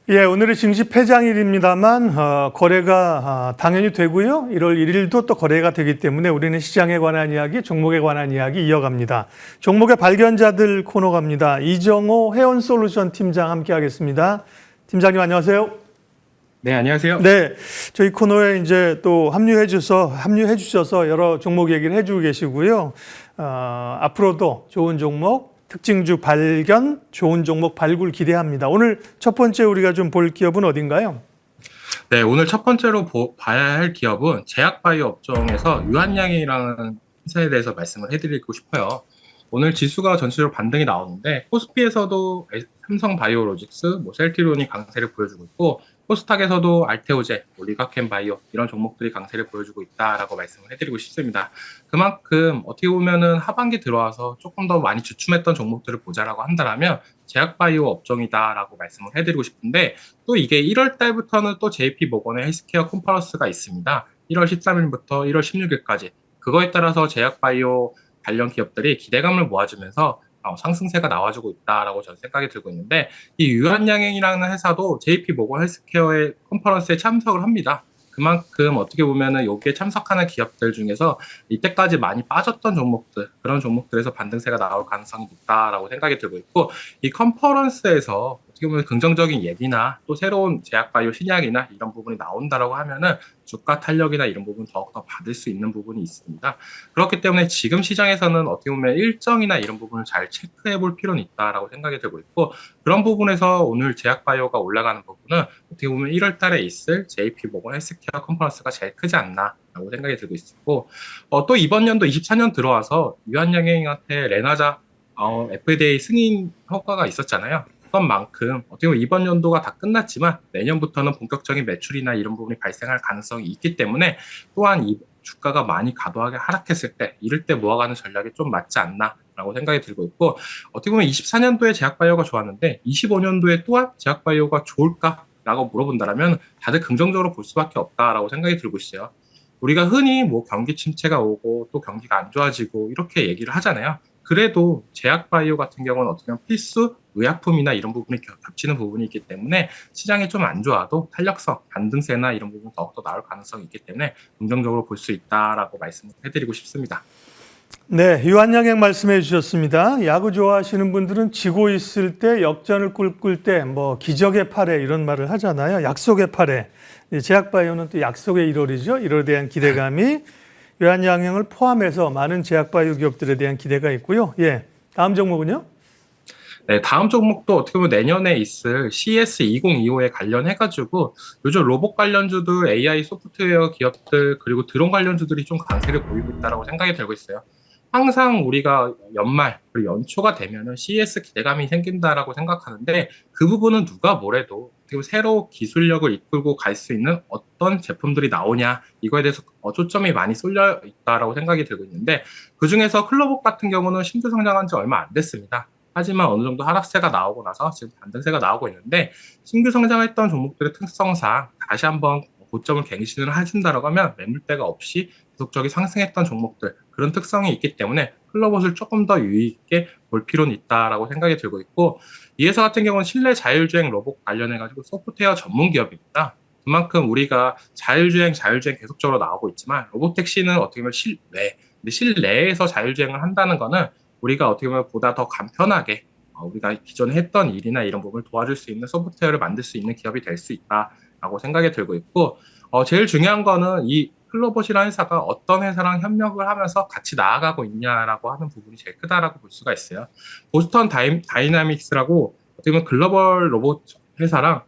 예, 오늘이 증시 폐장일입니다만 거래가 당연히 되고요. 1월 1일도 또 거래가 되기 때문에 우리는 시장에 관한 이야기, 종목에 관한 이야기 이어갑니다. 종목의 발견자들 코너 갑니다. 이정호 해원솔루션 팀장 함께하겠습니다. 팀장님 안녕하세요. 네, 안녕하세요. 네, 저희 코너에 이제 또 합류해 주셔서 여러 종목 얘기를 해주고 계시고요. 앞으로도 좋은 종목, 특징주 발견, 좋은 종목 발굴 기대합니다. 오늘 첫 번째 우리가 좀 볼 기업은 어딘가요? 네, 오늘 첫 번째로 봐야 할 기업은 제약바이오 업종에서 유한양행이라는 회사에 대해서 말씀을 해드리고 싶어요. 오늘 지수가 전체적으로 반등이 나오는데 코스피에서도 삼성바이오로직스, 셀트리온이 강세를 보여주고 있고 코스닥에서도 알테오제, 리가켄바이오 이런 종목들이 강세를 보여주고 있다라고 말씀을 해드리고 싶습니다. 그만큼 어떻게 보면은 하반기 들어와서 조금 더 많이 주춤했던 종목들을 보자라고 한다면 제약바이오 업종이다라고 말씀을 해드리고 싶은데 또 이게 1월 달부터는 또 JP모건의 헬스케어 컨퍼런스가 있습니다. 1월 13일부터 1월 16일까지 그거에 따라서 제약바이오 관련 기업들이 기대감을 모아주면서 상승세가 나와주고 있다라고 저는 생각이 들고 있는데 이 유한양행이라는 회사도 JP모건 헬스케어의 컨퍼런스에 참석을 합니다. 그만큼 어떻게 보면은 여기에 참석하는 기업들 중에서 이때까지 많이 빠졌던 종목들 그런 종목들에서 반등세가 나올 가능성이 높다라고 생각이 들고 있고 이 컨퍼런스에서 어떻게 보면 긍정적인 얘기나 또 새로운 제약바이오 신약이나 이런 부분이 나온다라고 하면은 주가 탄력이나 이런 부분 더욱더 받을 수 있는 부분이 있습니다. 그렇기 때문에 지금 시장에서는 어떻게 보면 일정이나 이런 부분을 잘 체크해 볼 필요는 있다라고 생각이 들고 있고 그런 부분에서 오늘 제약바이오가 올라가는 부분은 어떻게 보면 1월 달에 있을 JP모건 헬스케어 컨퍼런스가 제일 크지 않나라고 생각이 들고 있고 또 이번 연도 24년 들어와서 유한양행한테 레나자 FDA 승인 효과가 있었잖아요. 그런 만큼 어떻게 보면 이번 연도가 다 끝났지만 내년부터는 본격적인 매출이나 이런 부분이 발생할 가능성이 있기 때문에 또한 이 주가가 많이 과도하게 하락했을 때 이럴 때 모아가는 전략이 좀 맞지 않나라고 생각이 들고 있고 어떻게 보면 24년도에 제약바이오가 좋았는데 25년도에 또한 제약바이오가 좋을까라고 물어본다면 다들 긍정적으로 볼 수밖에 없다라고 생각이 들고 있어요. 우리가 흔히 경기 침체가 오고 또 경기가 안 좋아지고 이렇게 얘기를 하잖아요. 그래도 제약바이오 같은 경우는 어떻게 보면 필수 의약품이나 이런 부분이 겹치는 부분이 있기 때문에 시장이 좀 안 좋아도 탄력성, 반등세나 이런 부분 더욱더 나올 가능성이 있기 때문에 긍정적으로 볼 수 있다라고 말씀을 해드리고 싶습니다. 네, 유한양행 말씀해 주셨습니다. 야구 좋아하시는 분들은 지고 있을 때 역전을 꿈꿀 때 기적의 8회 이런 말을 하잖아요. 약속의 8회. 제약바이오는 또 약속의 1월이죠. 1월에 대한 기대감이 유한양행을 포함해서 많은 제약바이오 기업들에 대한 기대가 있고요. 예, 다음 종목은요? 네, 다음 종목도 어떻게 보면 내년에 있을 CS 2025에 관련해가지고 요즘 로봇 관련주들, AI 소프트웨어 기업들 그리고 드론 관련주들이 좀 강세를 보이고 있다고 생각이 들고 있어요. 항상 우리가 연말 그리고 연초가 되면은 CES 기대감이 생긴다라고 생각하는데 그 부분은 누가 뭐래도 새로 기술력을 이끌고 갈 수 있는 어떤 제품들이 나오냐 이거에 대해서 초점이 많이 쏠려 있다라고 생각이 들고 있는데 그 중에서 클로봇 같은 경우는 신규 상장한 지 얼마 안 됐습니다. 하지만 어느 정도 하락세가 나오고 나서 지금 반등세가 나오고 있는데 신규 성장했던 종목들의 특성상 다시 한번 고점을 갱신을 해준다라고 하면 매물대가 없이 계속적인 상승했던 종목들 그런 특성이 있기 때문에 클로봇을 조금 더 유의 있게 볼 필요는 있다라고 생각이 들고 있고 이 회사 같은 경우는 실내 자율주행 로봇 관련해가지고 소프트웨어 전문 기업입니다. 그만큼 우리가 자율주행 계속적으로 나오고 있지만 로봇택시는 어떻게 보면 실내 근데 실내에서 자율주행을 한다는 거는 우리가 어떻게 보면 보다 더 간편하게 우리가 기존에 했던 일이나 이런 부분을 도와줄 수 있는 소프트웨어를 만들 수 있는 기업이 될 수 있다라고 생각이 들고 있고 제일 중요한 거는 이 클로봇이라는 회사가 어떤 회사랑 협력을 하면서 같이 나아가고 있냐라고 하는 부분이 제일 크다라고 볼 수가 있어요. 보스턴 다이나믹스라고 어떻게 보면 글로벌 로봇 회사랑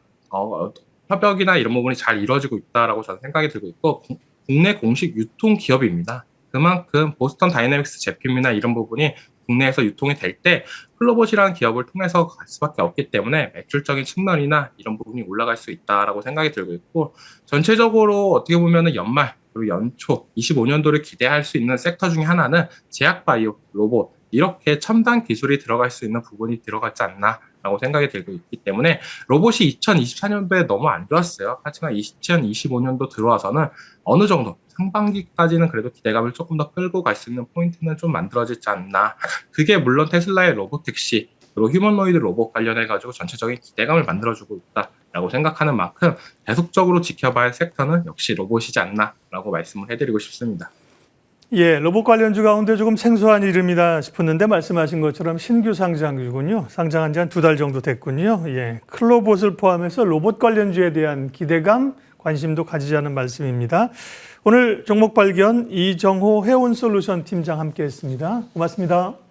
협력이나 이런 부분이 잘 이루어지고 있다라고 저는 생각이 들고 있고 국내 공식 유통 기업입니다. 그만큼 보스턴 다이내믹스 제품이나 이런 부분이 국내에서 유통이 될 때 클로봇이라는 기업을 통해서 갈 수밖에 없기 때문에 매출적인 측면이나 이런 부분이 올라갈 수 있다라고 생각이 들고 있고 전체적으로 어떻게 보면은 연말 그리고 연초 25년도를 기대할 수 있는 섹터 중에 하나는 제약바이오, 로봇 이렇게 첨단 기술이 들어갈 수 있는 부분이 들어갔지 않나라고 생각이 들고 있기 때문에 로봇이 2024년도에 너무 안 좋았어요. 하지만 2025년도 들어와서는 어느 정도 상반기까지는 그래도 기대감을 조금 더 끌고 갈 수 있는 포인트는 좀 만들어지지 않나. 그게 물론 테슬라의 로봇택시 그리고 휴머노이드 로봇 관련해가지고 전체적인 기대감을 만들어주고 있다. 라고 생각하는 만큼 계속적으로 지켜봐야 할 섹터는 역시 로봇이지 않나라고 말씀을 해드리고 싶습니다. 예, 로봇 관련주 가운데 조금 생소한 이름이다 싶었는데 말씀하신 것처럼 신규 상장주군요. 상장한 지 한 2달 정도 됐군요. 예, 클로봇을 포함해서 로봇 관련주에 대한 기대감, 관심도 가지자는 말씀입니다. 오늘 종목 발견 이정호 해온솔루션 팀장 함께했습니다. 고맙습니다.